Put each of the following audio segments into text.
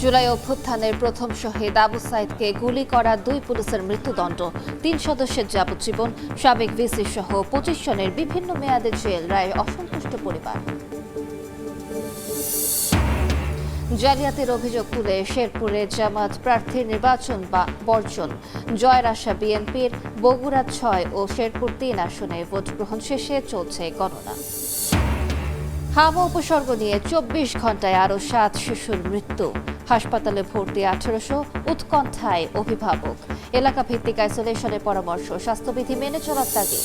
জুলাই অভ্যুত্থানের প্রথম শহীদ আবু সাইদকে গুলি করা 2 পুলিশের মৃত্যুদণ্ড, 3 সদস্যের যাবজ্জীবন, সাবেক ভিসি সহ 25 জনের বিভিন্ন মেয়াদে জেল, রায়ে অসন্তুষ্ট পরিবার। জালিয়াতির অভিযোগ তুলে শেরপুরে জামাত প্রার্থীর নির্বাচন বর্জন, জয়ের আশা বিএনপির। বগুড়া 6 ও শেরপুর 3 আসনে ভোট গ্রহণ শেষে চলছে গণনা। হামা উপসর্গ নিয়ে 24 ঘন্টায় আরও 7 শিশুর মৃত্যু, হাসপাতালে ভর্তি 1800, উৎকণ্ঠায় অভিভাবক। এলাকা ভিত্তিক আইসোলেশনের পরামর্শ, স্বাস্থ্যবিধি মেনে চলার তাগিদ।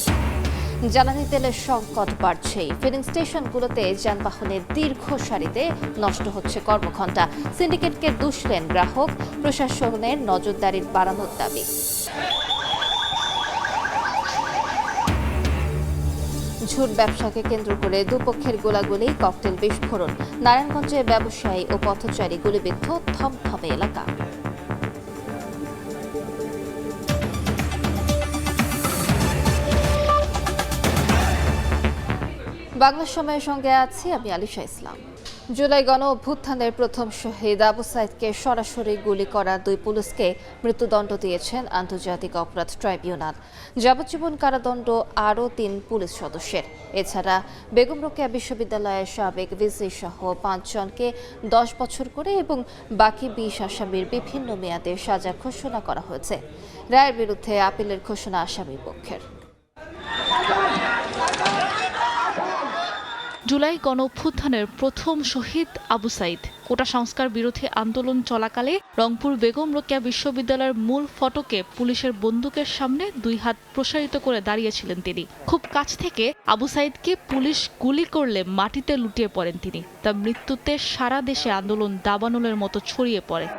জ্বালানি তেলের সংকট বাড়ছেই, ফিলিং স্টেশনগুলোতে যানবাহনের দীর্ঘ সারিতে নষ্ট হচ্ছে কর্মঘণ্টা। সিন্ডিকেটকে দুষলেন গ্রাহক, প্রশাসনের নজরদারির বাড়ানোর দাবি। ঝুট ব্যবসাকে কেন্দ্র করে দুপক্ষের গোলাগুলি, ককটেল বিস্ফোরণ। নারায়ণগঞ্জে ব্যবসায়ী ও পথচারী গুলিবিদ্ধ, থমথমে এলাকা। বাংলা সময়ের সঙ্গে আছি আমি আলিশা ইসলাম। জুলাই গণ অভ্যুত্থানের প্রথম শহীদ আবু সাইদকে সরাসরি গুলি করা 2 পুলিশকে মৃত্যুদণ্ড দিয়েছেন আন্তর্জাতিক অপরাধ ট্রাইব্যুনাল। যাবজ্জীবন কারাদণ্ড আরও 3 পুলিশ সদস্যের। এছাড়া বেগম রোকেয়া বিশ্ববিদ্যালয়ের সাবেক ভিসি সহ 5 জনকে 10 বছর করে এবং বাকি 20 আসামির বিভিন্ন মেয়াদে সাজা ঘোষণা করা হয়েছে। রায়ের বিরুদ্ধে আপিলের ঘোষণা আসামির পক্ষের। জুলাই গণঅভ্যুত্থানের প্রথম শহীদ আবু সাইদ কোটা সংস্কার বিরোধী আন্দোলন চলাকালে রংপুর বেগম রোকেয়া বিশ্ববিদ্যালয়ের মূল ফটকে পুলিশের বন্দুকের সামনে 2 হাত প্রসারিত করে দাঁড়িয়েছিলেন তিনি। খুব কাছ থেকে আবু সাইদকে পুলিশ গুলি করলে মাটিতে লুটিয়ে পড়েন তিনি। তার মৃত্যুতে সারা দেশে আন্দোলন দাবানলের মতো ছড়িয়ে পড়ে।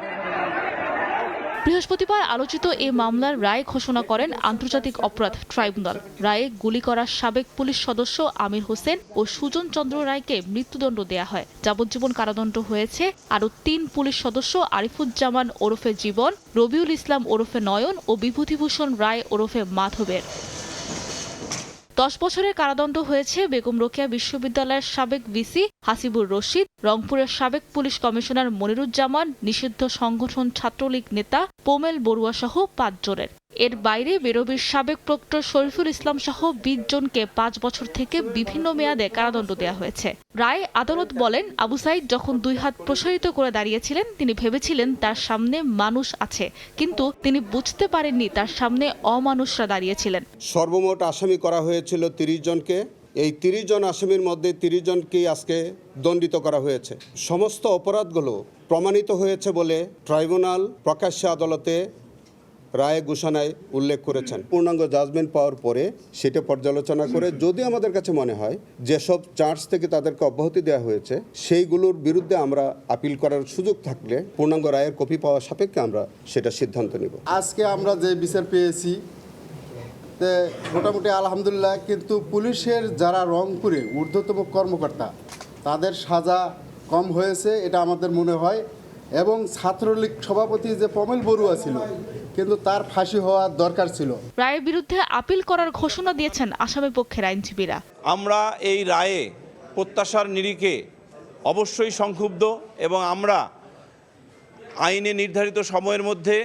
বৃহস্পতিবার আলোচিত এই মামলার রায় ঘোষণা করেন আন্তর্জাতিক অপরাধ ট্রাইব্যুনাল। রায়ে গুলি করা সাবেক পুলিশ সদস্য আমির হোসেন ও সুজন চন্দ্র রায়কে মৃত্যুদণ্ড দেয়া হয়। যাবজ্জীবন কারাদণ্ড হয়েছে আরও 3 পুলিশ সদস্য আরিফুজ্জামান ওরফে জীবন, রবিউল ইসলাম ওরফে নয়ন ও বিভূতিভূষণ রায় ওরফে মাধবের। 10 বছরের কারাদণ্ড হয়েছে বেগম রোকেয়া বিশ্ববিদ্যালয়ের সাবেক ভিসি হাসিবুর রশিদ, রংপুরের সাবেক পুলিশ কমিশনার মনিরুজ্জামান, নিষিদ্ধ সংগঠন ছাত্রলীগ নেতা পোমেল বড়ুয়া সহ 5 জনের। এর বাইরে বেরোবির সাবেক প্রক্টর শরীফুল ইসলাম সহ 20 জনকে 5 বছর থেকে বিভিন্ন মেয়াদে কারাদণ্ড দেওয়া হয়েছে। রায়ে আদালত বলেন, আবু সাইদ যখন 2 হাত প্রসারিত করে দাঁড়িয়েছিলেন তিনি ভেবেছিলেন তার সামনে মানুষ আছে, কিন্তু তিনি বুঝতে পারেননি তার সামনে অমানুষরা দাঁড়িয়েছিলেন। সর্বমোট আসামি করা হয়েছিল 30 জনকে। এই 30 জন আসামির মধ্যে 30 জনকেই আজকে দণ্ডিত করা হয়েছে। সমস্ত অপরাধগুলো প্রমাণিত হয়েছে বলে ট্রাইব্যুনাল প্রকাশ্যে আদালতে রায় ঘোষণায় উল্লেখ করেছেন। পূর্ণাঙ্গ জাজমেন্ট পাওয়ার পরে সেটা পর্যালোচনা করে যদি আমাদের কাছে মনে হয় যেসব চার্জ থেকে তাদেরকে অব্যাহতি দেওয়া হয়েছে সেইগুলোর বিরুদ্ধে আমরা আপিল করার সুযোগ থাকলে পূর্ণাঙ্গ রায়ের কপি পাওয়া সাপেক্ষে আমরা সেটা সিদ্ধান্ত নেব। আজকে আমরা যে বিচার পেয়েছি মোটামুটি আলহামদুলিল্লাহ, কিন্তু পুলিশের যারা রংপুরে ঊর্ধ্বতম কর্মকর্তা তাদের সাজা কম হয়েছে এটা আমাদের মনে হয়। এবং ছাত্রলীগ সভাপতি যে পোমেল বড়ুয়া ছিল কিন্তু তার ফাঁসি হওয়ার দরকার ছিল। রায়ের বিরুদ্ধে আপিল করার ঘোষণা দিয়েছেন আসামি পক্ষের আইনজীবীরা। আমরা এই রায়ে প্রত্যাশার নিরিখে অবশ্যই সংক্ষুব্ধ এবং আমরা আইনে নির্ধারিত সময়ের মধ্যে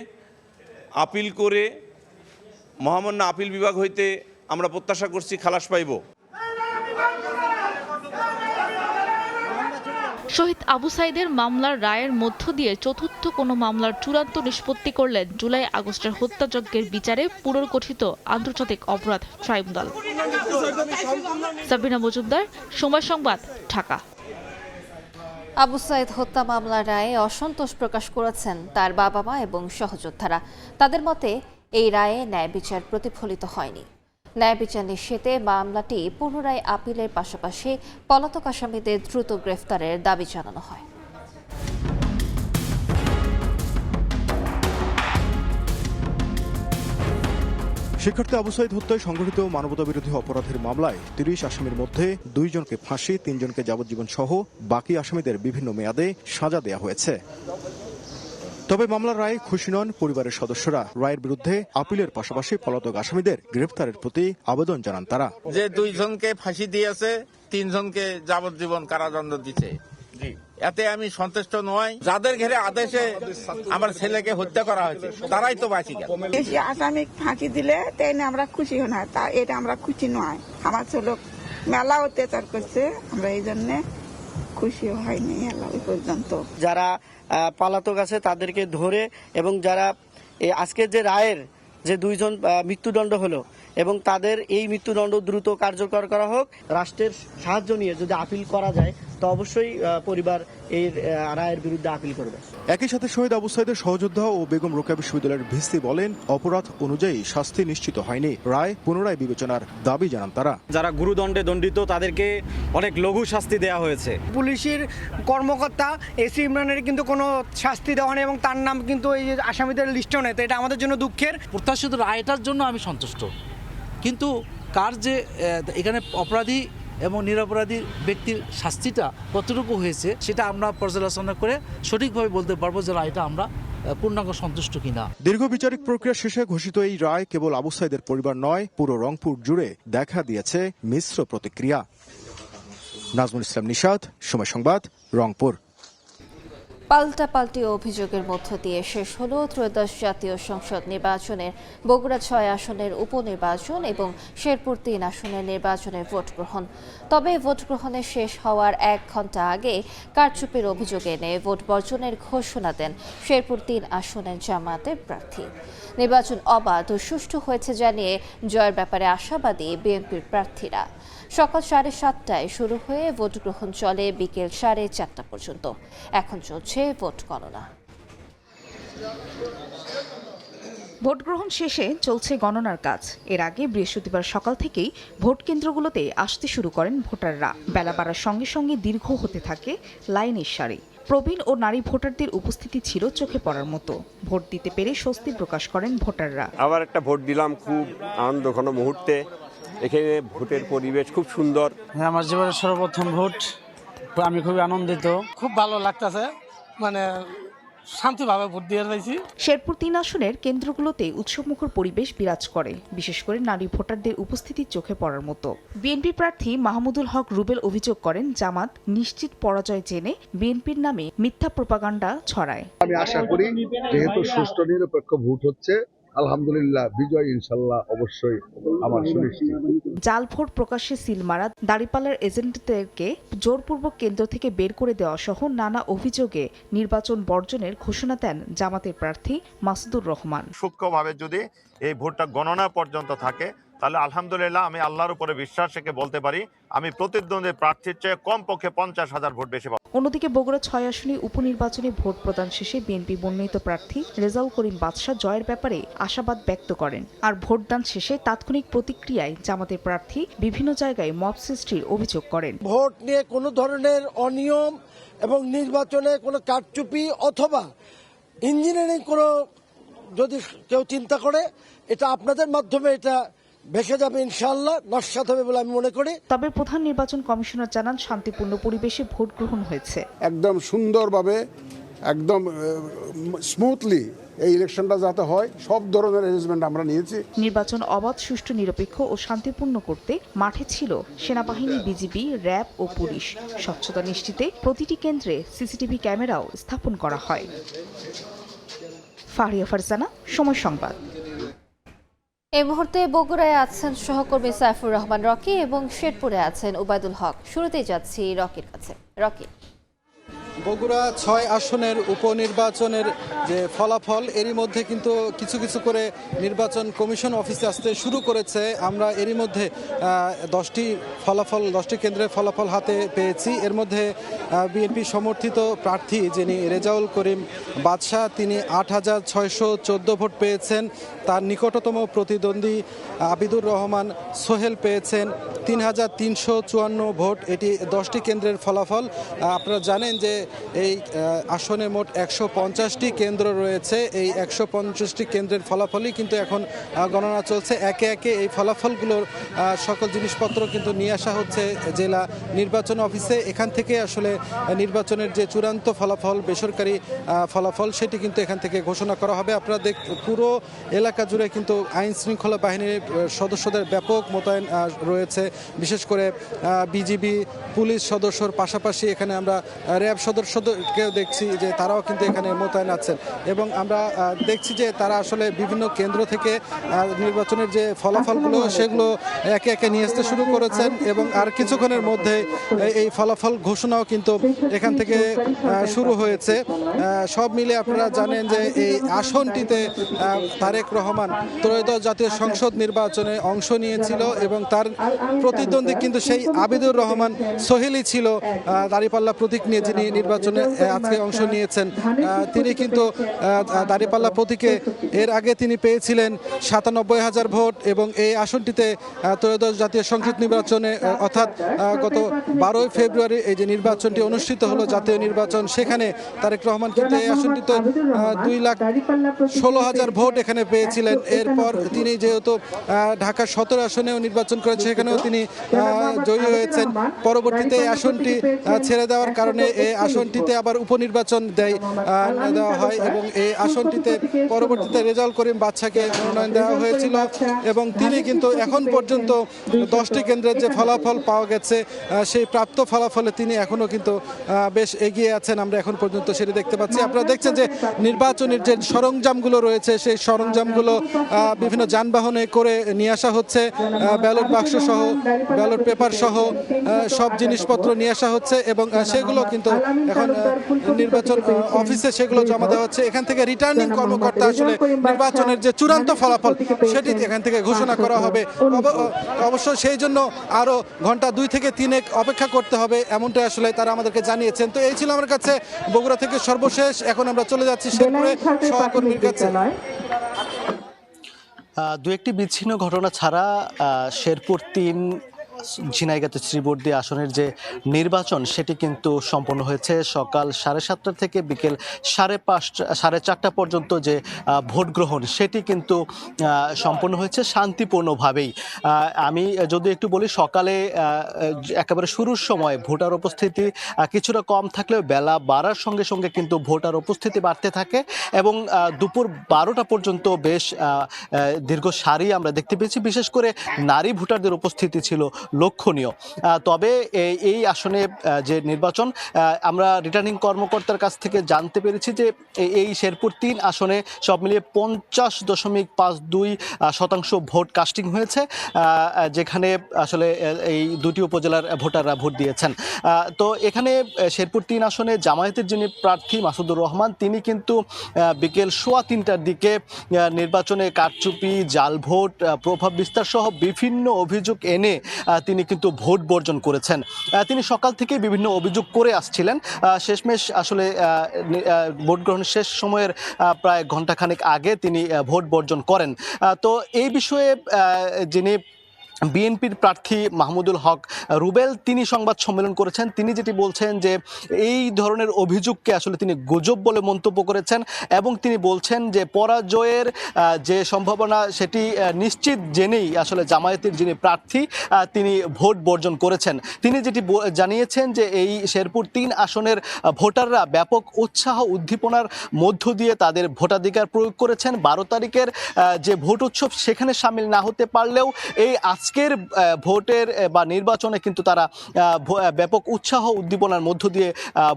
আপিল করে মহামান্য আপিল বিভাগ হইতে আমরা প্রত্যাশা করছি খালাস পাইব। শহীদ আবু সাইদের মামলার রায়ের মধ্য দিয়ে চতুর্থ কোনো মামলার চূড়ান্ত নিষ্পত্তি করলেন জুলাই আগস্টের হত্যাযজ্ঞের বিচারে পুনর্গঠিত আন্তর্জাতিক অপরাধ ট্রাইব্যুনাল। সাবিনা মজুমদার, সময় সংবাদ, ঢাকা। আবু সাইদ হত্যা মামলার রায়ে অসন্তোষ প্রকাশ করেছেন তার বাবা-মা এবং সহযোদ্ধারা। তাদের মতে এই রায়ে ন্যায় বিচার প্রতিফলিত হয়নি। ন্যায় বিচার নিশ্চিতে মামলাটি পুনরায় আপিলের পাশাপাশি পলাতক আসামিদের দ্রুত গ্রেফতারের দাবি জানানো হয়। শিক্ষার্থী আবু সাইদ হত্যায় সংঘটিত মানবতাবিরোধী অপরাধের মামলায় 30 আসামির মধ্যে 2 জনকে ফাঁসি, 3 জনকে যাবজ্জীবন সহ বাকি আসামিদের বিভিন্ন মেয়াদে সাজা দেওয়া হয়েছে। তবে মামলার রায়ে খুশি নন পরিবারের সদস্যরা। রায়ের বিরুদ্ধে আপিলের পাশাপাশি পলাতক আসামিদের গ্রেফতারের প্রতি আবেদন জানান তারা। যে 2 জনকে ফাঁসি দিয়েছে, 3 জনকে যাবজ্জীবন কারাদণ্ড দিচ্ছে। জি। এতে আমি সন্তুষ্ট নই। যাদের ঘেরে আদেশে আমার ছেলেকে হত্যা করা হয়েছে তারাই তো বাঁচি গেল। বেশি আসামি ফাঁকি দিলে তাই না আমরা খুশি না, তা এটা আমরা খুশি নয়। আমার ছেলে মেলা অত্যাচার করছে, আমরা এই জন্য খুশি হয়নি এলা ওই পর্যন্ত। যারা পলাতক আছে তাদেরকে ধরে এবং যারা আজকের যে রায়ের যে 2 জন মৃত্যুদণ্ড হলো এবং তাদের এই মৃত্যুদণ্ড দ্রুত কার্যকর করা হোক। রাষ্ট্রের সাহায্য নিয়ে যদি আপিল করা যায় তো অবশ্যই পরিবার এই রায়ের বিরুদ্ধে আপিল করবে। একই সাথে শহীদ আবু সাইদের সহযোদ্ধা ও বেগম রোকেয়া বিশ্ববিদ্যালয়ের ভিসি বলেন, অপরাধ অনুযায়ী শাস্তি নিশ্চিত হয়নি, রায় পুনরায় বিবেচনার দাবি জানান তারা। যারা গুরুদণ্ডে দণ্ডিত তাদেরকে অনেক লঘু শাস্তি দেওয়া হয়েছে। পুলিশের কর্মকর্তা এসি ইমরানের কিন্তু কোনো শাস্তি দেওয়া নেই এবং তার নাম কিন্তু এই আসামিদের লিস্টও নেই, তো এটা আমাদের জন্য দুঃখের। প্রত্যাশিত রায়টার জন্য আমি সন্তুষ্ট, কিন্তু কার যে এখানে অপরাধী এবং নিরপরাধী ব্যক্তির শাস্তিটা কতটুকু হয়েছে সেটা আমরা পর্যালোচনা করে সঠিকভাবে বলতে পারবো যে রায়টা আমরা পূর্ণাঙ্গ সন্তুষ্ট কিনা। দীর্ঘ বিচারিক প্রক্রিয়া শেষে ঘোষিত এই রায় কেবল আবু সাইদের পরিবার নয়, পুরো রংপুর জুড়ে দেখা দিয়েছে মিশ্র প্রতিক্রিয়া। নাজমুল ইসলাম নিশাত, সময় সংবাদ, রংপুর। পাল্টাপাল্টি অভিযোগের মধ্য দিয়ে শেষ হলো ত্রয়োদশ জাতীয় সংসদ নির্বাচনের বগুড়া 6 আসনের উপনির্বাচন এবং শেরপুর 3 আসনের নির্বাচনের ভোট গ্রহণ। তবে ভোট গ্রহণের শেষ হওয়ার 1 ঘণ্টা আগে কারচুপির অভিযোগ এনে ভোট বর্জনের ঘোষণা দেন শেরপুর 3 আসনের জামায়াতের প্রার্থী। নির্বাচন অবাধ ও সুষ্ঠু হয়েছে জানিয়ে জয়ের ব্যাপারে আশাবাদী বিএনপির প্রার্থীরা। সকাল 7:30টায় শুরু হয়ে ভোট গ্রহণ চলে বিকেল 4:30 পর্যন্ত। এখন চলছে ভোট গণনা। ভোট গ্রহণ শেষে চলছে গণনার কাজ। এর আগে বৃহস্পতিবার সকাল থেকেই ভোট কেন্দ্রগুলোতে আসতে শুরু করেন ভোটাররা। বেলা বাড়ার সঙ্গে সঙ্গে দীর্ঘ হতে থাকে লাইনের সারি। প্রবীণ ও নারী ভোটারদের উপস্থিতি ছিল চোখে পড়ার মতো। ভোট দিতে পেরে স্বস্তি প্রকাশ করেন ভোটাররা। আবার একটা ভোট দিলাম, খুব আনন্দঘন মুহূর্তে। এখানে ভোটের পরিবেশ খুব সুন্দর। আমার জীবনের সর্বপ্রথম ভোট, আমি খুবই আনন্দিত, খুব ভালো লাগতেছে, মানে শান্তিভাবে ভোট দিয়ে যাইছি। শেরপুর 3 আসনের কেন্দ্রগুলোতে উৎসবমুখর পরিবেশ বিরাজ করে, বিশেষ করে নারী ভোটারদের উপস্থিতি চোখে পড়ার মতো। বিএনপি প্রার্থী মাহমুদুল হক রুবেল অভিযোগ করেন, জামাত নিশ্চিত পরাজয় জেনে বিএনপির নামে মিথ্যা প্রোপাগান্ডা ছড়ায়। আমি আশা করি যেহেতু সুষ্ঠু নিরপেক্ষ ভোট হচ্ছে, আলহামদুলিল্লাহ বিজয় ইনশাল্লাহ অবশ্যই আমার সুনিশ্চিত। জাল ভোট প্রকাশ্যে সিল মারা, দাঁড়িপাল্লার এজেন্টদেরকে জোরপূর্বক কেন্দ্র থেকে বের করে দেওয়া সহ নানা অভিযোগে নির্বাচন বর্জনের ঘোষণা দেন জামাতের প্রার্থী মাসুদুর রহমান। সূক্ষ্মভাবে যদি এই ভোটটা গণনা পর্যন্ত থাকে তাহলে আলহামদুলিল্লাহ আমি আল্লাহর উপরে বিশ্বাস রেখে বলতে পারি আমি প্রতিদ্বন্দ্বী প্রার্থীর চেয়ে কমপক্ষে 50,000 ভোট বেশি পাবো। অন্যদিকে বগুড়া 6 আসনে উপনির্বাচনে ভোট প্রদান শেষে বিএনপি মনোনীত প্রার্থী রেজাউল করিম বাদশাহ জয়ের ব্যাপারে আশাবাদ ব্যক্ত করেন। আর ভোটদান শেষে তাৎক্ষণিক প্রতিক্রিয়ায় জামাতের প্রার্থী বিভিন্ন জায়গায় মব সৃষ্টির অভিযোগ করেন। ভোট নিয়ে কোনো ধরনের অনিয়ম এবং নির্বাচনে কোনো কারচুপি অথবা ইঞ্জিনিয়ারিং কোনো যদি কেউ চিন্তা করে, এটা আপনাদের মাধ্যমে এটা ভেসে যাবে, ইনশাআল্লাহ নস্যাৎ হবে বলে আমি মনে করি। তবে প্রধান নির্বাচন কমিশনার জানান, শান্তিপূর্ণ পরিবেশে ভোট গ্রহণ হয়েছে। একদম সুন্দরভাবে, একদম স্মুথলি এই ইলেকশনটা যাতে হয়, সব ধরনের অ্যারেঞ্জমেন্ট আমরা নিয়েছি। নির্বাচন অবাধ, সুষ্ঠু, নিরপেক্ষ ও শান্তিপূর্ণ করতে মাঠে ছিল সেনাবাহিনী, বিজিবি, র্যাব ও পুলিশ। স্বচ্ছতা নিশ্চিতে প্রতিটি কেন্দ্রে সিসিটিভি ক্যামেরাও স্থাপন করা হয়। ফারিয়া ফারজানা, সময় সংবাদ। এই মুহূর্তে বগুড়ায় আছেন সহকর্মী সাইফুর রহমান রকি এবং শেরপুরে আছেন ওবায়দুল হক। শুরুতেই যাচ্ছি রকির কাছে। রকি, বগুড়া 6 আসনের উপনির্বাচনের যে ফলাফল, এরই মধ্যে কিন্তু কিছু কিছু করে নির্বাচন কমিশন অফিসে আসতে শুরু করেছে। আমরা এরই মধ্যে 10টি কেন্দ্রের ফলাফল হাতে পেয়েছি। এর মধ্যে বিএনপি সমর্থিত প্রার্থী যিনি রেজাউল করিম বাদশাহ, তিনি 8,614 ভোট পেয়েছেন। তার নিকটতম প্রতিদ্বন্দ্বী আবিদুর রহমান সোহেল পেয়েছেন 3,354 ভোট। এটি 10টি কেন্দ্রের ফলাফল। আপনারা জানেন যে এই আসনে মোট 150টি কেন্দ্র রয়েছে। এই 150টি কেন্দ্রের ফলাফলই কিন্তু এখন গণনা চলছে। একে একে এই ফলাফলগুলোর সকল জিনিসপত্র কিন্তু নিয়ে আসা হচ্ছে জেলা নির্বাচন অফিসে। এখান থেকে আসলে নির্বাচনের যে চূড়ান্ত ফলাফল, বেসরকারি ফলাফল, সেটি কিন্তু এখান থেকে ঘোষণা করা হবে। আপনারা পুরো এলাকা জুড়ে কিন্তু আইন শৃঙ্খলা বাহিনীর সদস্যদের ব্যাপক মোতায়েন রয়েছে। বিশেষ করে বিজিবি, পুলিশ সদস্যর পাশাপাশি এখানে আমরা র্যাব সদস্যদেরকেও দেখছি যে তারাও কিন্তু এখানে মোতায়েন আছেন এবং আমরা দেখছি যে তারা আসলে বিভিন্ন কেন্দ্র থেকে নির্বাচনের যে ফলাফলগুলো সেগুলো একে একে নিয়ে আসতে শুরু করেছেন এবং আর কিছুক্ষণের মধ্যে এই ফলাফল ঘোষণাও কিন্তু এখান থেকে শুরু হয়েছে। সব মিলে আপনারা জানেন যে এই আসনটিতে তারেক রহমান ত্রয়োদশ জাতীয় সংসদ নির্বাচনে অংশ নিয়েছিল এবং তার প্রতিদ্বন্দ্বী কিন্তু সেই আবিদুর রহমান সোহেলি ছিল দাঁড়িপাল্লা প্রতীক নিয়ে, যিনি নির্বাচনে আজকে অংশ নিয়েছেন। তিনি কিন্তু দাঁড়িপাল্লা প্রতীকে এর আগে তিনি পেয়েছিলেন ৯৭,০০০ ভোট এবং এই আসনটিতে ত্রয়োদশ জাতীয় সংসদ নির্বাচনে অর্থাৎ গত ১২ ফেব্রুয়ারি এই যে নির্বাচনটি অনুষ্ঠিত হলো জাতীয় নির্বাচন, সেখানে তারেক রহমান কিন্তু এই আসনটিতে ২,১৬,০০০ ভোট এখানে পেয়েছিলেন। এরপর তিনি যেহেতু ঢাকা ১৭ আসনেও নির্বাচন করেছে সেখানেও তিনি জয়ী হয়েছেন। পরবর্তীতে এই আসনটি ছেড়ে দেওয়ার কারণে এই আসনটিতে আবার উপনির্বাচন দেওয়া হয় এবং এই আসনটিতে পরবর্তীতে রেজাউল করিম বাদশাকে মনোনয়ন দেওয়া হয়েছিল এবং তিনি কিন্তু এখন পর্যন্ত 10টি কেন্দ্রের যে ফলাফল পাওয়া গেছে সেই প্রাপ্ত ফলাফলে তিনি এখনও কিন্তু বেশ এগিয়ে আছেন। আমরা এখন পর্যন্ত সেটি দেখতে পাচ্ছি। আপনারা দেখছেন যে নির্বাচনের যে সরঞ্জামগুলো রয়েছে সেই সরঞ্জামগুলো বিভিন্ন যানবাহনে করে নিয়ে আসা হচ্ছে, ব্যালট বাক্স সহ ব্যালট পেপার সহ সব জিনিসপত্র নিয়ে আসা হচ্ছে এবং সেগুলো কিন্তু এখন নির্বাচন অফিসে সেগুলো জমা দেওয়া হচ্ছে। এখান থেকে রিটার্নিং কর্মকর্তা আসলে নির্বাচনের যে চূড়ান্ত ফলাফল সেটি এখান থেকে ঘোষণা করা হবে। অবশ্য সেই জন্য আরও ঘন্টা 2 থেকে 3 অপেক্ষা করতে হবে, এমনটা আসলে তারা আমাদেরকে জানিয়েছেন। তো এই ছিল আমার কাছে বগুড়া থেকে সর্বশেষ। এখন আমরা চলে যাচ্ছি শেরপুরে সহকর্মীর কাছে। দু একটি বিচ্ছিন্ন ঘটনা ছাড়া শেরপুর 3 ঝিনাইগাতি শ্রীবর্দী আসনের যে নির্বাচন সেটি কিন্তু সম্পন্ন হয়েছে সকাল 7:30 থেকে বিকেল 4:30 পর্যন্ত যে ভোট গ্রহণ সেটি কিন্তু সম্পন্ন হয়েছে শান্তিপূর্ণভাবেই। আমি যদি একটু বলি, সকালে একেবারে শুরুর সময় ভোটার উপস্থিতি কিছুটা কম থাকলেও বেলা বাড়ার সঙ্গে সঙ্গে কিন্তু ভোটার উপস্থিতি বাড়তে থাকে এবং দুপুর 12টা পর্যন্ত বেশ দীর্ঘ সারি আমরা দেখতে পেয়েছি। বিশেষ করে নারী ভোটারদের উপস্থিতি ছিল লক্ষণীয়। তবে এই আসনে যে নির্বাচন, আমরা রিটার্নিং কর্মকর্তার কাছ থেকে জানতে পেরেছি যে এই শেরপুর 3 আসনে সব মিলিয়ে 50.52% ভোট কাস্টিং হয়েছে, যেখানে আসলে এই 2টি উপজেলার ভোটাররা ভোট দিয়েছেন। তো এখানে শেরপুর 3 আসনে জামায়াতের যিনি প্রার্থী মাসুদুর রহমান, তিনি কিন্তু বিকেল 3:15টার দিকে নির্বাচনে কারচুপি, জাল ভোট, প্রভাব বিস্তার সহ বিভিন্ন অভিযোগ এনে তিনি কিন্তু ভোট বর্জন করেছেন। তিনি সকাল থেকে বিভিন্ন অভিযোগ করে আসছিলেন। শেষমেশ আসলে ভোট গ্রহণের শেষ সময়ের প্রায় ঘণ্টাখানেক আগে তিনি ভোট বর্জন করেন। তো এই বিষয়ে যিনি বিএনপির প্রার্থী মাহমুদুল হক রুবেল, তিনি সংবাদ সম্মেলন করেছেন। তিনি যেটি বলছেন যে এই ধরনের অভিযোগকে আসলে তিনি গুজব বলে মন্তব্য করেছেন এবং তিনি বলছেন যে পরাজয়ের যে সম্ভাবনা সেটি নিশ্চিত জেনেই আসলে জামায়াতের যিনি প্রার্থী তিনি ভোট বর্জন করেছেন। তিনি যেটি জানিয়েছেন যে এই শেরপুর 3 আসনের ভোটাররা ব্যাপক উৎসাহ উদ্দীপনার মধ্য দিয়ে তাদের ভোটাধিকার প্রয়োগ করেছেন। 12 তারিখের যে ভোট উৎসব সেখানে সামিল না হতে পারলেও এই আজকের ভোটের বা নির্বাচনে কিন্তু তারা ব্যাপক উৎসাহ উদ্দীপনার মধ্য দিয়ে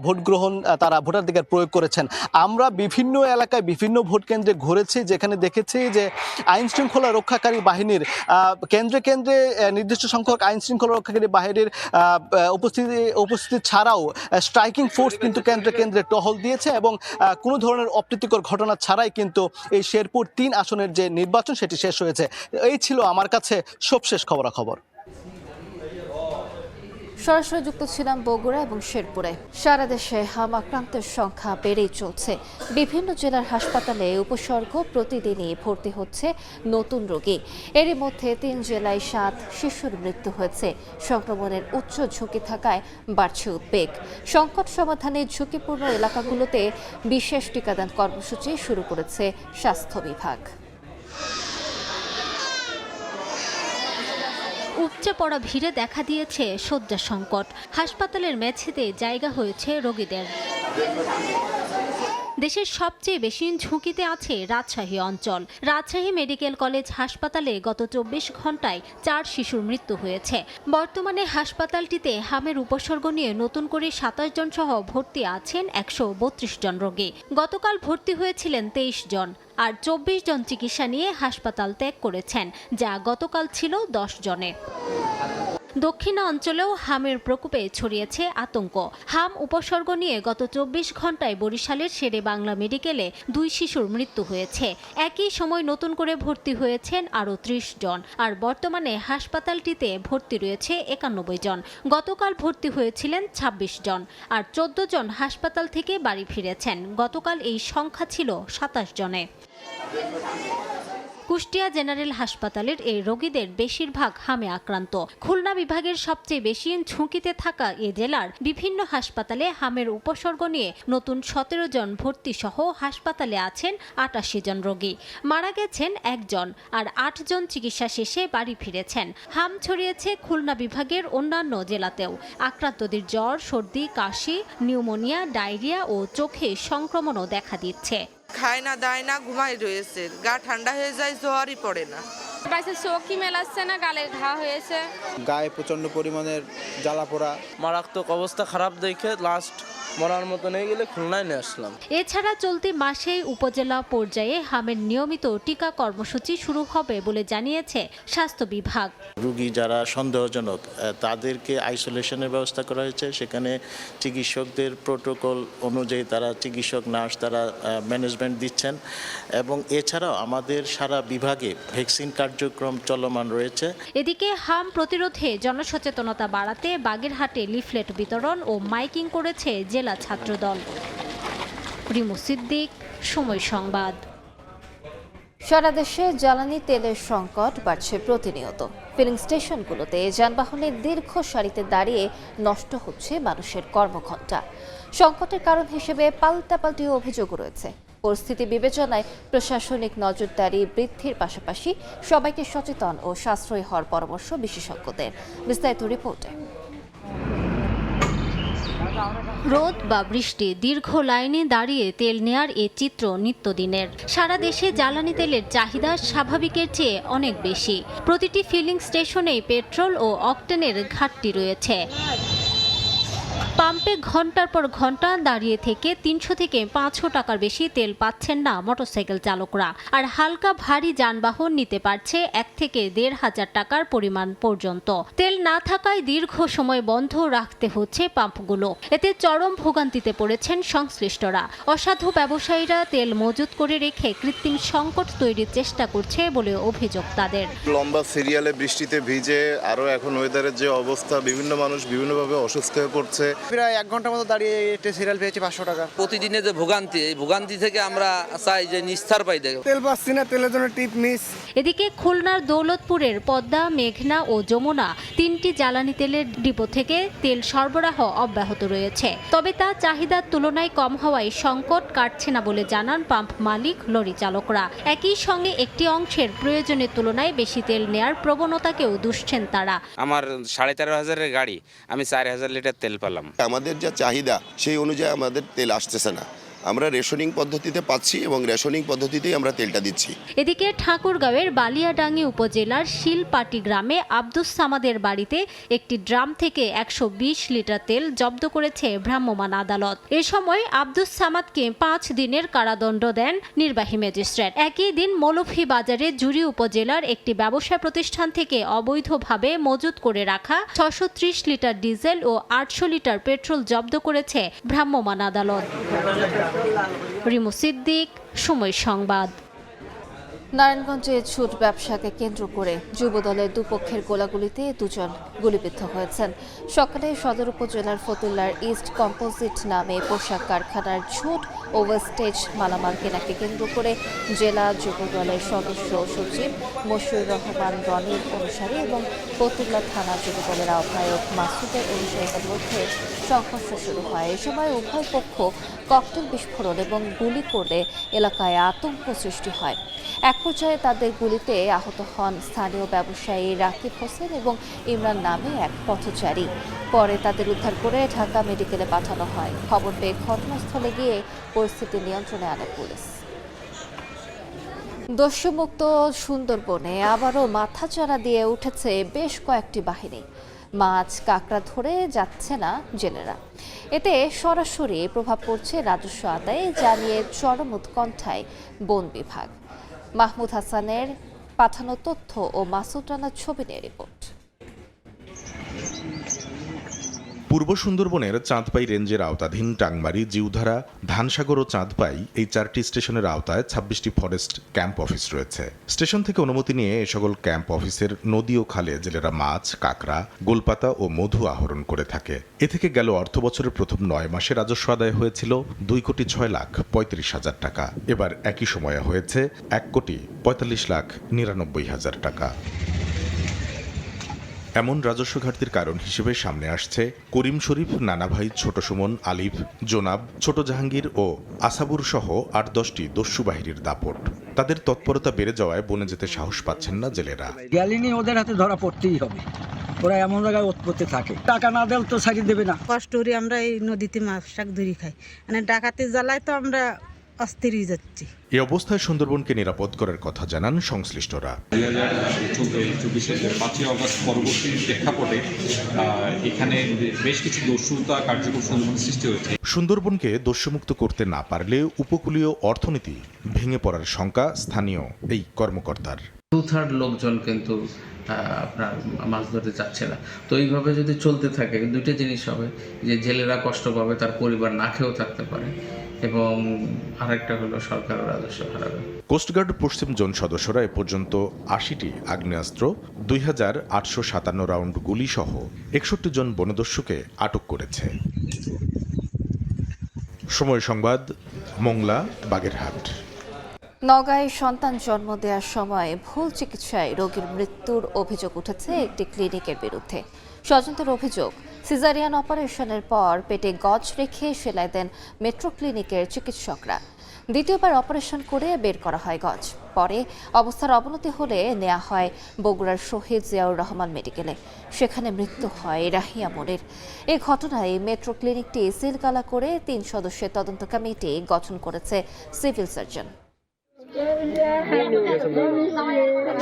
ভোট গ্রহণ, তারা ভোটাধিকার প্রয়োগ করেছেন। আমরা বিভিন্ন এলাকায় বিভিন্ন ভোট কেন্দ্রে ঘুরেছি, যেখানে দেখেছি যে আইন শৃঙ্খলা রক্ষাকারী বাহিনীর কেন্দ্রে কেন্দ্রে নির্দিষ্ট সংখ্যক আইন শৃঙ্খলা রক্ষাকারী বাহিনীর উপস্থিতি ছাড়াও স্ট্রাইকিং ফোর্স কিন্তু কেন্দ্রে কেন্দ্রে টহল দিয়েছে এবং কোনো ধরনের অপ্রীতিকর ঘটনা ছাড়াই কিন্তু এই শেরপুর 3 আসনের যে নির্বাচন সেটি শেষ হয়েছে। এই ছিল আমার কাছে সবশেষ খবরাখবর। সরাসরি যুক্ত ছিলাম বগুড়া এবং শেরপুরে। সারা দেশে হাম আক্রান্তের সংখ্যা বেড়েই চলছে। বিভিন্ন জেলার হাসপাতালে উপসর্গ প্রতিদিনই ভর্তি হচ্ছে নতুন রোগী। এরই মধ্যে 3 জেলায় 7 শিশুর মৃত্যু হয়েছে। সংক্রমণের উচ্চ ঝুঁকি থাকায় বাড়ছে উদ্বেগ। সংকট সমাধানে ঝুঁকিপূর্ণ এলাকাগুলোতে বিশেষ টিকাদান কর্মসূচি শুরু করেছে স্বাস্থ্য বিভাগ। উপচে পড়া ভিড়ে দেখা দিয়েছে শয্যা সংকট। হাসপাতালের মেঝেতে জায়গা হয়েছে রোগীদের। দেশের সবচেয়ে বেশি ঝুঁকিতে আছে রাজশাহী অঞ্চল। রাজশাহী মেডিকেল কলেজ হাসপাতালে গত 24 ঘন্টায় 4 শিশুর মৃত্যু হয়েছে। বর্তমানে হাসপাতালটিতে হামের উপসর্গ নিয়ে নতুন করে 27 জন সহ ভর্তি আছেন 132 জন রোগী। গতকাল ভর্তি হয়েছিলেন 23 জন, আর 24 জন চিকিৎসা নিয়ে হাসপাতাল ত্যাগ করেছেন, যা গতকাল ছিল 10 জনে। দক্ষিণাঞ্চলেও হামের প্রকোপে ছড়িয়েছে আতঙ্ক। হাম উপসর্গ নিয়ে গত 24 ঘন্টায় বরিশালের শেরে বাংলা মেডিকেলে 2 শিশুর মৃত্যু হয়েছে। একই সময় নতুন করে ভর্তি হয়েছেন আরও 30 জন, আর বর্তমানে হাসপাতালটিতে ভর্তি রয়েছে 91 জন। গতকাল ভর্তি হয়েছিলেন 26 জন, আর 14 জন হাসপাতাল থেকে বাড়ি ফিরেছেন। গতকাল এই সংখ্যা ছিল 27 জনে। কুষ্টিয়া জেনারেল হাসপাতালের এই রোগীদের বেশিরভাগ হামে আক্রান্ত। খুলনা বিভাগের সবচেয়ে বেশি ঝুঁকিতে থাকা এ জেলার বিভিন্ন হাসপাতালে হামের উপসর্গ নিয়ে নতুন 17 জন ভর্তি সহ হাসপাতালে আছেন 88 জন রোগী। মারা গেছেন 1 জন, আর 8 জন চিকিৎসা শেষে বাড়ি ফিরেছেন। হাম ছড়িয়েছে খুলনা বিভাগের অন্যান্য জেলাতেও। আক্রান্তদের জ্বর, সর্দি, কাশি, নিউমোনিয়া, ডায়রিয়া ও চোখে সংক্রমণও দেখা দিচ্ছে। খায় না, দায় না, ঘুমাই রয়েছে, গা ঠান্ডা হয়ে যায়, জ্বরই পড়ে না। বাইসে চোখই মেলাচ্ছে না, গালে ঘা হয়েছে, গায়ে প্রচন্ড পরিমাণের জ্বালা পোড়া, মারাত্মক অবস্থা খারাপ দেখে লাস্ট মরার মতো নিয়ে গেলে খুলনায় নিয়ে আসলাম। এছাড়া চলতি মাসেই উপজেলা পর্যায়ে হামের নিয়মিত টিকা কর্মসূচি শুরু হবে বলে জানিয়েছে স্বাস্থ্য বিভাগ। রোগী যারা সন্দেহজনক তাদেরকে আইসোলেশনের ব্যবস্থা করা হয়েছে। সেখানে চিকিৎসকদের প্রোটোকল অনুযায়ী তারা চিকিৎসক, নার্স তারা ম্যানেজমেন্ট দিচ্ছেন, এবং এছাড়াও আমাদের সারা বিভাগে ভ্যাকসিন কার্যক্রম চলমান রয়েছে। এদিকে হাম প্রতিরোধে জনসচেতনতা বাড়াতে বাগেরহাটে লিফলেট বিতরণ ও মাইকিং করেছে জেলা ছাত্রদল। রিমু সিদ্দিক, সময় সংবাদ। সারা দেশে জ্বালানি তেলের সংকট বাড়ছে প্রতিনিয়ত। ফিলিং স্টেশনগুলোতে যানবাহনের দীর্ঘ সারিতে দাঁড়িয়ে নষ্ট হচ্ছে মানুষের কর্মঘণ্টা। সংকটের কারণ হিসেবে পাল্টাপাল্টি অভিযোগ রয়েছে। পরিস্থিতি বিবেচনায় প্রশাসনিক নজরদারি বৃদ্ধির পাশাপাশি সবাইকে সচেতন ও সাশ্রয়ী হওয়ার পরামর্শ বিশেষজ্ঞদের। বিস্তারিত রিপোর্টে। রোদ বা বৃষ্টি, দীর্ঘ লাইনে দাঁড়িয়ে তেল নেয়ার এ চিত্র নিত্যদিনের। সারা দেশে জ্বালানি তেলের চাহিদা স্বাভাবিকের চেয়ে অনেক বেশি। প্রতিটি ফিলিং স্টেশনেই পেট্রোল ও অকটেনের ঘাটতি রয়েছে। পাম্পে ঘন্টার পর ঘন্টা দাঁড়িয়ে থেকে 300 থেকে 500 টাকার বেশি তেল পাচ্ছেন না মোটরসাইকেল চালকরা। আর হালকা ভারী যানবাহন নিতে পারছে 1 থেকে 1,500 টাকার পরিমাণ পর্যন্ত। তেল না থাকায় দীর্ঘ সময় বন্ধ রাখতে হচ্ছে পাম্পগুলো। এতে চরম ভোগান্তিতে পড়েছেন সংশ্লিষ্টরা। অসাধু ব্যবসায়ীরা তেল মজুত করে রেখে কৃত্রিম সংকট তৈরির চেষ্টা করছে বলে অভিযোগ তাদের। লম্বা সিরিয়ালে বৃষ্টিতে ভিজে আরও এখন ওয়েদারের যে অবস্থা, বিভিন্ন মানুষ বিভিন্নভাবে অসুস্থ হয়ে পড়ছে। প্রায় 1 ঘন্টার মতো দাঁড়িয়ে একটা সিরিয়াল পেয়েছি 500 টাকা। প্রতিদিনের যে ভোগান্তি, এই ভোগান্তি থেকে আমরা চাই যে নিস্তার পাই। দেখো তেল পাচ্ছি না, তেলের জন্য টিপ মিস। এদিকে খুলনার দৌলতপুরের পদ্মা, মেঘনা ও যমুনা 3টি জ্বালানি তেলের ডিপো থেকে তেল সরবরাহ অব্যাহত রয়েছে। তবে তা চাহিদার তুলনায় কম হওয়ায় সংকট কাটছে না বলে জানান পাম্প মালিক, লরি চালকরা। একই সঙ্গে একটি অংশের প্রয়োজনের তুলনায় বেশি তেল নেয়ার প্রবণতাকেও দুষছেন তারা। আমার 13,500-এর গাড়ি, আমি 4,000 লিটার তেল পেলাম। আমাদের যা চাহিদা সেই অনুযায়ী আমাদের তেল আসতেছে না। আমরা রেশনিং পদ্ধতিতে পাচ্ছি এবং রেশনিং পদ্ধতিতেই আমরা তেলটা দিচ্ছি। এদিকে ঠাকুরগাঁওয়ের বালিয়াডাঙ্গি উপজেলার শিলপাটি গ্রামে আব্দুস সামাদের বাড়িতে একটি ড্রাম থেকে 120 লিটার তেল জব্দ করেছে ভ্রাম্যমাণ আদালত। এ সময় আব্দুস সামাদকে 5 দিনের কারাদণ্ড দেন নির্বাহী ম্যাজিস্ট্রেট। একই দিন মৌলভীবাজারে জুড়ি উপজেলার একটি ব্যবসা প্রতিষ্ঠান থেকে অবৈধভাবে মজুত করে রাখা 630 লিটার ডিজেল ও 800 লিটার পেট্রোল জব্দ করেছে ভ্রাম্যমাণ আদালত। রিমু সিদ্দিক, সময় সংবাদ। নারায়ণগঞ্জে ছুট ব্যবসাকে কেন্দ্র করে যুবদলের দুপক্ষের গোলাগুলিতে 2 জন গুলিবিদ্ধ হয়েছেন। সকালে সদর উপজেলার ফতুল্লার ইস্ট কম্পোজিট নামে পোশাক কারখানার ছুট ও ওয়েস্টেজ মালামাল কেনাকে কেন্দ্র করে জেলা যুবদলের সদস্য সচিব মশিউর রহমান রনির অনুসারী এবং ফতুল্লা থানা যুবদলের আহ্বায়ক মাসুদের অনুসারীদের মধ্যে সংঘর্ষ শুরু হয়। এ সময় উভয় পক্ষ ককটেল বিস্ফোরণ এবং গুলি করে এলাকায় আতঙ্ক সৃষ্টি হয়। এক পর্যায়ে তাদের গুলিতে আহত হন স্থানীয় ব্যবসায়ী রাকিব হোসেন এবং ইমরান নামে এক পথচারী। পরে তাদের উদ্ধার করে ঢাকা মেডিকেলে পাঠানো হয়। খবর পেয়ে ঘটনাস্থলে গিয়ে পরিস্থিতি নিয়ন্ত্রণে আনে পুলিশ। দস্যুমুক্ত সুন্দরবনে আবারও মাথাচাড়া দিয়ে উঠেছে বেশ কয়েকটি বাহিনী। মাছ কাঁকড়া ধরে যাচ্ছে না জেলেরা, এতে সরাসরি প্রভাব পড়ছে রাজস্ব আদায়ে, জানিয়ে চরম উৎকণ্ঠায় বন বিভাগ। মাহমুদ হাসানের পাঠানো তথ্য ও মাসুদ রানার ছবি নিয়ে রিপোর্ট। পূর্ব সুন্দরবনের চাঁদপাই রেঞ্জের আওতাধীন টাংমারি, জিউধারা, ধানসাগর ও চাঁদপাই এই 4টি স্টেশনের আওতায় 26টি ফরেস্ট ক্যাম্প অফিস রয়েছে। স্টেশন থেকে অনুমতি নিয়ে এ সকল ক্যাম্প অফিসের নদী ও খালে জেলেরা মাছ, কাঁকড়া, গোলপাতা ও মধু আহরণ করে থাকে। এ থেকে গেল অর্থ বছরের প্রথম 9 মাসে রাজস্ব আদায় হয়েছিল 2,06,35,000 টাকা। এবার একই সময়ে হয়েছে 1,45,99,000 টাকা। এমন রাজস্ব ঘাটতির কারণ হিসেবে সামনে আসছে করিম শরীফ, নানাভাই, ছোট সুমন, আলিফ, জোনাব, ছোট জাহাঙ্গীর ও আসাবুর সহ 8-10টি দস্যু বাহিনীর দাপট। তাদের তৎপরতা বেড়ে যাওয়ায় বনে যেতে সাহস পাচ্ছেন না জেলেরা। গ্যালিনি ওদের হাতে ধরা পড়তেই হবে, ওরা এমন জায়গায় উৎপত্তি থাকে, টাকা না দিলে তো ছাড়ি দেবে না। কষ্ট করে আমরা এই নদীতে মাছ শাক ধরি খাই, মানে ডাকাতি জ্বালায় তো আমরা অস্থির হয়ে যাচ্ছি। এই অবস্থায় সুন্দরবনকে নিরাপদ করার কথা জানান সংশ্লিষ্টরা। 2024-এর 5ই অগস্ট পরবর্তী প্রেক্ষাপটে এখানে বেশ কিছু দস্যুতা কার্যকর সুন্দরবন সৃষ্টি হয়েছে। সুন্দরবনকে দস্যুমুক্ত করতে না পারলে উপকূলীয় অর্থনীতি ভেঙে পড়ার শঙ্কা স্থানীয় এই কর্মকর্তার। 2/3 লোকজন কিন্তু আপনার মাছ ধরতে যাচ্ছে না। তো এইভাবে যদি চলতে থাকে দুইটা জিনিস হবে, যে জেলেরা কষ্ট পাবে, তার পরিবার না খেয়েও থাকতে পারে, এবং আরেকটা হলো সরকারের রাজস্ব হারাবে। কোস্টগার্ড পশ্চিম জোন সদস্যরা এ পর্যন্ত 80টি আগ্নেয়াস্ত্র, 2,857 রাউন্ড গুলি সহ 61 জন বনদস্যুকে আটক করেছে। সময় সংবাদ, মোংলা, বাগেরহাট। নওগাঁয় সন্তান জন্ম দেওয়ার সময় ভুল চিকিৎসায় রোগীর মৃত্যুর অভিযোগ উঠেছে একটি ক্লিনিকের বিরুদ্ধে। স্বজনদের অভিযোগ, সিজারিয়ান অপারেশনের পর পেটে গজ রেখে সেলাই দেন মেট্রো ক্লিনিকের চিকিৎসকরা। দ্বিতীয়বার অপারেশন করে বের করা হয় গজ। পরে অবস্থার অবনতি হলে নেওয়া হয় বগুড়ার শহীদ জিয়াউর রহমান মেডিকেলে। সেখানে মৃত্যু হয় রাহিয়া মনির। এই ঘটনায় মেট্রো ক্লিনিকটি সিলগালা করে 3 সদস্যের তদন্ত কমিটি গঠন করেছে সিভিল সার্জন।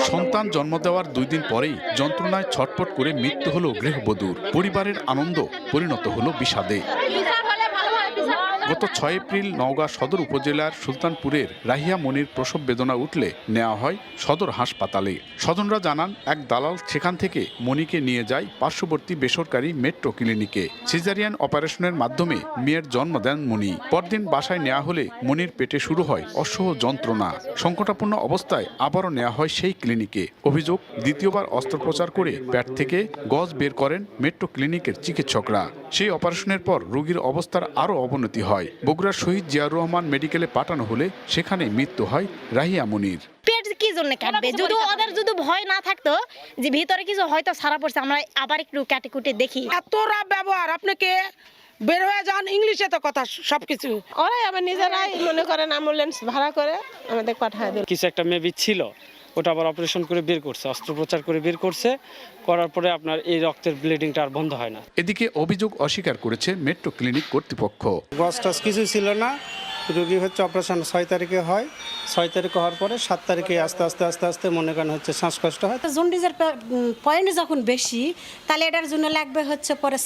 সন্তান জন্ম দেওয়ার 2 দিন পরেই যন্ত্রণায় ছটফট করে মৃত্যু হলো গৃহবধূর। পরিবারের আনন্দ পরিণত হলো বিষাদে। গত 6 এপ্রিল নওগাঁ সদর উপজেলার সুলতানপুরের রাহিয়া মনির প্রসব বেদনা উঠলে নেওয়া হয় সদর হাসপাতালে। স্বজনরা জানান, এক দালাল সেখান থেকে মনিকে নিয়ে যায় পার্শ্ববর্তী বেসরকারি মেট্রো ক্লিনিকে। সিজারিয়ান অপারেশনের মাধ্যমে মেয়ের জন্ম দেন মনি। পরদিন বাসায় নেওয়া হলে মনির পেটে শুরু হয় অসহ্য যন্ত্রণা। সংকটাপন্ন অবস্থায় আবারও নেওয়া হয় সেই ক্লিনিকে। অভিযোগ, দ্বিতীয়বার অস্ত্রোপচার করে পেট থেকে গজ বের করেন মেট্রো ক্লিনিকের চিকিৎসকরা। সেই অপারেশনের পর রোগীর অবস্থার আরও অবনতি হয়। বগুড়ার শহীদ জিয়াউর রহমান মেডিকেলে পাঠানো হলে সেখানে মৃত্যু হয় রাহিয়া মনির। পেট কি জন্য কাটবে? যদি ওদের যদি ভয় না থাকতো যে ভিতরে কিছু হয়তো সারা পড়ছে, আমরা আবার একটু কাটে কুটে দেখি। এতটা ব্যবহার, আপনাকে বের হয়ে যান, ইংলিশে তো কথা সবকিছু। ওরাই আবার নিজেরাই মনে করেন অ্যাম্বুলেন্স ভাড়া করে আমাদের পাঠায় দিল। কিছু একটা মেবি ছিল, ওটা আবার অপারেশন করে বের করছে, অস্ত্রোপচার করে বের করছে, করার পরে আপনার এই রক্তের ব্লিডিংটা আর বন্ধ হয় না। এদিকে অভিযোগ অস্বীকার করেছে মেট্রো ক্লিনিক কর্তৃপক্ষ। গজ টজ কিছু ছিল না, রোগী হচ্ছে অপারেশন 6 তারিখে হয়। 6 তারিখে হওয়ার পরে 7 তারিখে আস্তে আস্তে মনে করেন হচ্ছে শ্বাসকষ্ট হয়। জন্ডিসের পয়েন্ট যখন বেশি, তাহলে এটার জন্য লাগবে হচ্ছে পরে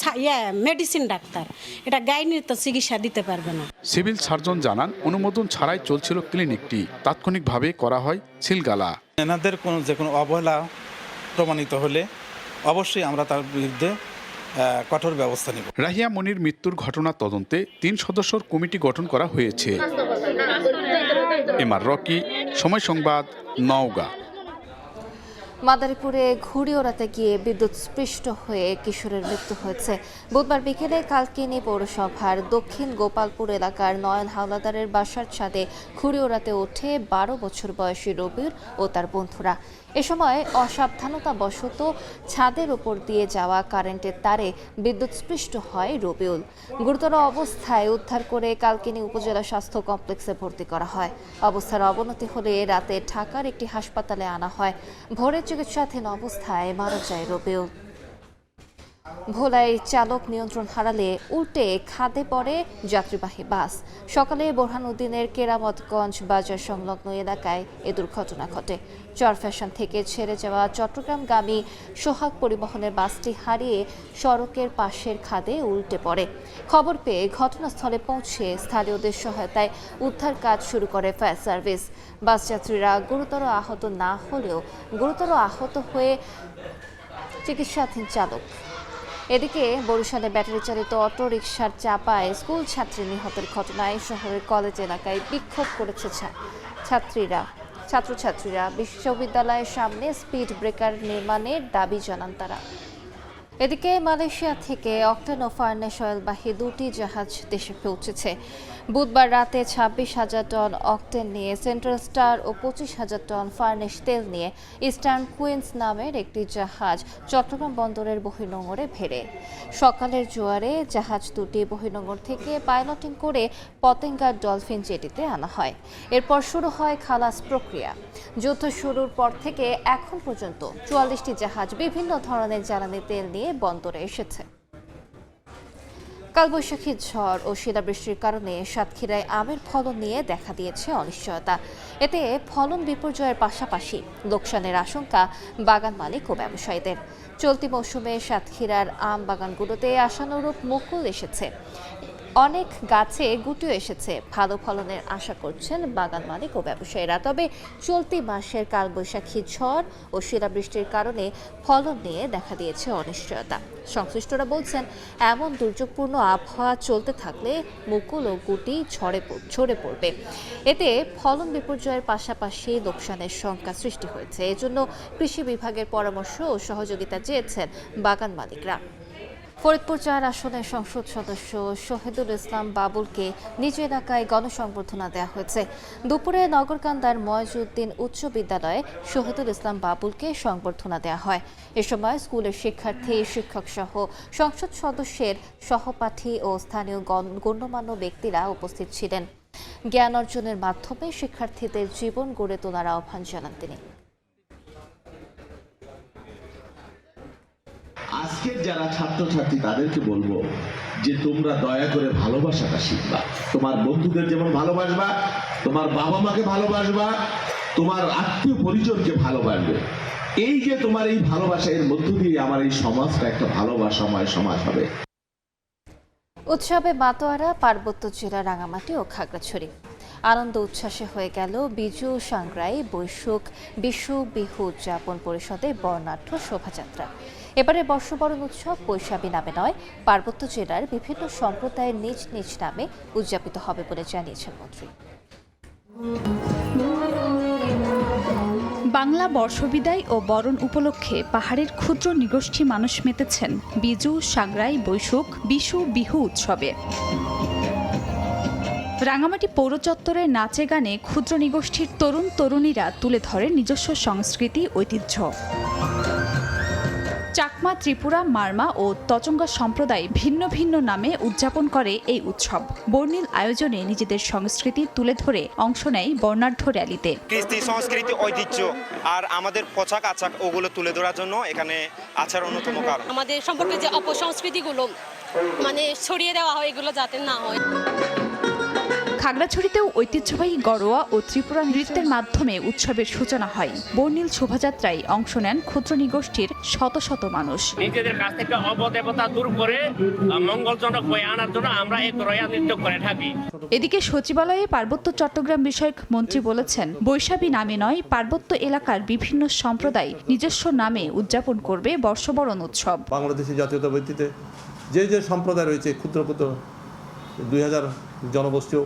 মেডিসিন ডাক্তার। এটা গাইনির তো চিকিৎসা দিতে পারবে না। সিভিল সার্জন জানান, অনুমোদন ছাড়াই চলছিল ক্লিনিকটি। তাৎক্ষণিকভাবে করা হয় সিলগালা। এনাদের যে কোনো অবহেলা প্রমাণিত হলে অবশ্যই আমরা তার বিরুদ্ধে কঠোর ব্যবস্থা নেব। রাহিয়া মনির মৃত্যুর ঘটনা তদন্তে 3 সদস্যের কমিটি গঠন করা হয়েছে। এমআর রকি, সময় সংবাদ, নওগাঁ। মাদারীপুরে ঘুড়ি ওড়াতে গিয়ে বিদ্যুৎস্পৃষ্ট হয়ে কিশোরের মৃত্যু হয়েছে। বুধবার বিকেলে কালকিনি পৌরসভার দক্ষিণ গোপালপুর এলাকার নয়ন হাওলাদারের বাসার ছাদে ঘুড়ি ওড়াতে ওঠে 12 বছর বয়সী রবিউল ও তার বন্ধুরা। এ সময় অসাবধানতাবশত ছাদের উপর দিয়ে যাওয়া কারেন্টের তারে বিদ্যুৎস্পৃষ্ট হয় রবিউল। গুরুতর অবস্থায় উদ্ধার করে কালকিনি উপজেলা স্বাস্থ্য কমপ্লেক্সে ভর্তি করা হয়। অবস্থার অবনতি হলে রাতে ঢাকার একটি হাসপাতালে আনা হয়। ভোরে চিকিৎসাধীন অবস্থায় মারা যায় রবিউল। ভোলায় চালক নিয়ন্ত্রণ হারালে উল্টে খাদে পড়ে যাত্রীবাহী বাস। সকালে বোরহানউদ্দিনের কেরামতগঞ্জ বাজার সংলগ্ন এলাকায় এ দুর্ঘটনা ঘটে। চরফ্যাশন থেকে ছেড়ে যাওয়া চট্টগ্রামগামী সোহাগ পরিবহনের বাসটি হারিয়ে সড়কের পাশের খাদে উল্টে পড়ে। খবর পেয়ে ঘটনাস্থলে পৌঁছে স্থানীয়দের সহায়তায় উদ্ধার কাজ শুরু করে ফায়ার সার্ভিস। বাস যাত্রীরা গুরুতর আহত না হলেও গুরুতর আহত হয়ে চিকিৎসাধীন চালক। এদিকে বরিশালে ব্যাটারি চালিত অটো রিকশার চাপায় স্কুল ছাত্রী নিহতের ঘটনায় শহরের কলেজ এলাকায় বিক্ষোভ করেছে ছাত্রছাত্রীরা। বিশ্ববিদ্যালয়ের সামনে স্পিড ব্রেকার নির্মাণের দাবি জানান তারা। এদিকে মালয়েশিয়া থেকে অক্টেন ও ফার্নেস অয়েলবাহী দুটি জাহাজ দেশে পৌঁছেছে। বুধবার রাতে 26,000 টন অক্টেন নিয়ে সেন্ট্রাল স্টার ও 25,000 টন ফার্নেস তেল নিয়ে ইস্টার্ন কুইন্স নামের একটি জাহাজ চট্টগ্রাম বন্দরের বহির্নোঙরে ভেড়ে। সকালের জোয়ারে জাহাজ দুটি বহির্নোঙর থেকে পাইলটিং করে পতেঙ্গা ডলফিন জেটিতে আনা হয়। এরপর শুরু হয় খালাস প্রক্রিয়া। যুদ্ধ শুরুর পর থেকে এখন পর্যন্ত 44টি জাহাজ বিভিন্ন ধরনের জ্বালানি তেল নিয়ে বন্দরে এসেছে। কালবৈশাখী ঝড় ও শিলাবৃষ্টির কারণে সাতক্ষীরায় আমের ফলন নিয়ে দেখা দিয়েছে অনিশ্চয়তা। এতে ফলন বিপর্যয়ের পাশাপাশি লোকসানের আশঙ্কা বাগান মালিক ও ব্যবসায়ীদের। চলতি মৌসুমে সাতক্ষীরার আম বাগানগুলোতে আশানুরূপ মুকুল এসেছে, অনেক গাছে গুটিও এসেছে। ভালো ফলনের আশা করছেন বাগান মালিক ও ব্যবসায়ীরা। তবে চলতি মাসের কালবৈশাখী ঝড় ও শিলাবৃষ্টির কারণে ফলন নিয়ে দেখা দিয়েছে অনিশ্চয়তা। সংশ্লিষ্টরা বলছেন, এমন দুর্যোগপূর্ণ আবহাওয়া চলতে থাকলে মুকুল ও গুটি ঝরে পড়বে। এতে ফলন বিপর্যয়ের পাশাপাশি লোকসানের শঙ্কা সৃষ্টি হয়েছে। এজন্য কৃষি বিভাগের পরামর্শ ও সহযোগিতা চেয়েছেন বাগান মালিকরা। ফরিদপুর 4 আসনের সংসদ সদস্য শহীদুল ইসলাম বাবুলকে নিজ এলাকায় গণসংবর্ধনা দেওয়া হয়েছে। দুপুরে নগরকান্দার ময়জউদ্দিন উচ্চ বিদ্যালয়ে শহীদুল ইসলাম বাবুলকে সংবর্ধনা দেওয়া হয়। এ সময় স্কুলের শিক্ষার্থী, শিক্ষক সহ সংসদ সদস্যের সহপাঠী ও স্থানীয় গণ্যমান্য ব্যক্তিরা উপস্থিত ছিলেন। জ্ঞান অর্জনের মাধ্যমে শিক্ষার্থীদের জীবন গড়ে তোলার আহ্বান জানান তিনি। আজকের যারা ছাত্রছাত্রী তাদেরকে বলবো যে তোমরা দয়া করে ভালোবাসাটা শিখবা। তোমার বন্ধুদের যেমন ভালোবাসবা, তোমার বাবা মাকে ভালোবাসবা, তোমার আত্মীয় পরিজনকে ভালোবাসবে। এই যে তোমার এই ভালোবাসা, এর মধ্য দিয়ে আমার এই সমাজটা একটা ভালোবাসাময় সমাজ হবে। উৎসবে মাতোয়ারা পার্বত্য জেলা রাঙামাটি ও খাগড়াছড়ি। আনন্দ উচ্ছ্বাসে হয়ে গেল বিজু সাংগ্রাই বৈশুক বিশু বিহু উদযাপন পরিষদের বর্ণাঢ্য শোভাযাত্রা। এবারে বর্ষবরণ উৎসব বৈশাখী নামে নয়, পার্বত্য জেলার বিভিন্ন সম্প্রদায়ের নিজ নিজ নামে উদযাপিত হবে বলে জানিয়েছেন মন্ত্রী। বাংলা বর্ষবিদায় ও বরণ উপলক্ষে পাহাড়ের ক্ষুদ্র নিগোষ্ঠী মানুষ মেতেছেন বিজু সাংগ্রাই বৈশুক বিশু বিহু উৎসবে। রাঙামাটি পৌর চত্বরে নাচে গানে ক্ষুদ্র নিগোষ্ঠীর তরুণ তরুণীরা তুলে ধরে নিজস্ব সংস্কৃতি ঐতিহ্য। চাকমা, ত্রিপুরা, মারমা ও তচঙ্গা সম্প্রদায় ভিন্ন ভিন্ন নামে উদযাপন করে এই উৎসব। বর্ণিল আয়োজনে নিজেদের সংস্কৃতি তুলে ধরে অংশ নেয় বর্ণাঢ্য র্যালিতে। কৃষ্টি সংস্কৃতি ঐতিহ্য আর আমাদের পোশাক আচার ওগুলো তুলে ধরার জন্য এখানে আচার অন্যতম কারণ। আমাদের সম্পর্কে যে অপসংস্কৃতিগুলো ছড়িয়ে দেওয়া হয়, এগুলো যাতে না হয়। খাগড়াছড়িতেও ঐতিহ্যবাহী গড়োয়া ও ত্রিপুরা নৃত্যের মাধ্যমে উৎসবের সূচনা হয়। বর্ণিল শোভাযাত্রায় অংশ নেন ক্ষুদ্র নিগোষ্ঠীর শত শত মানুষ। নিজেদের কাছ থেকে অবদেবতা দূর করে মঙ্গলজনক বয়ে আনার জন্য আমরা এই রয়া নৃত্য করে থাকি। এদিকে সচিবালয়ে পার্বত্য চট্টগ্রাম বিষয়ক মন্ত্রী বলেছেন, বৈশাখী নামে নয়, পার্বত্য এলাকার বিভিন্ন সম্প্রদায় নিজস্ব নামে উদযাপন করবে বর্ষবরণ উৎসব। বাংলাদেশের জাতীয়তাবাদীতে যে যে সম্প্রদায় রয়েছে, ক্ষুদ্র ক্ষুদ্র 2000 জনগোষ্ঠী,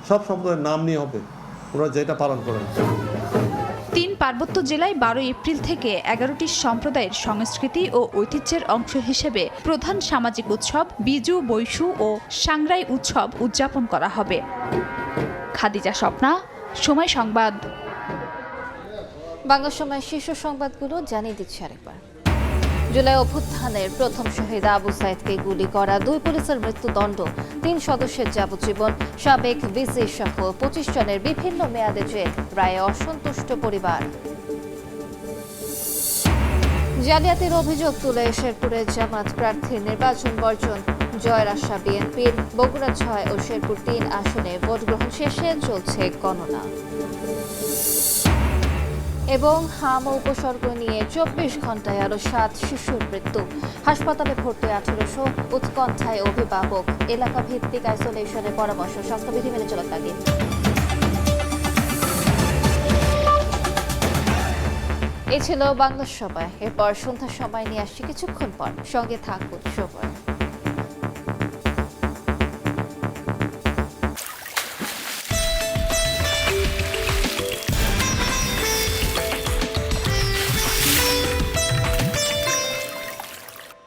সব সম্প্রদায়ের নাম নিয়ে হবে, ওনারা যেটা পালন করেন। 3 পার্বত্য জেলায় 12 এপ্রিল থেকে 11টি সম্প্রদায়ের সংস্কৃতি ও ঐতিহ্যের অংশ হিসেবে প্রধান সামাজিক উৎসব বিজু, বৈশু ও সাংগ্রাই উৎসব উদযাপন করা হবে। খাদিজা স্বপ্না, সময় সংবাদ। বাংলা সময় শীর্ষ সংবাদগুলো জানিয়ে দিচ্ছে আরেকবার। জুলাই অভ্যুত্থানের প্রথম শহীদ আবু সাইদকে গুলি করা 2 পুলিশের মৃত্যুদণ্ড, 3 সদস্যের যাবজ্জীবন, সাবেক ভিসি সহ 25 জনের বিভিন্ন মেয়াদে জেল, রায়ে অসন্তুষ্ট পরিবার। জালিয়াতির অভিযোগ তুলে শেরপুরে জামাত প্রার্থীর নির্বাচন বর্জন, জয়ের আশা বিএনপির। বগুড়া 6 ও শেরপুর 3 আসনে ভোট গ্রহণ শেষে চলছে গণনা। এবং হাম ও উপসর্গ নিয়ে 24 ঘন্টায় আরো 7 শিশুর মৃত্যু। হাসপাতালে ভর্তি 1800, উৎকণ্ঠায় অভিভাবক। এলাকা ভিত্তিক আইসোলেশনের পরামর্শ, স্বাস্থ্যবিধি মেনে চলার তাগিদ। এই ছিল বাংলা সবাই। এরপর সন্ধ্যার সময় নিয়ে আসছি কিছুক্ষণ পর। সঙ্গে থাকুন সবাই।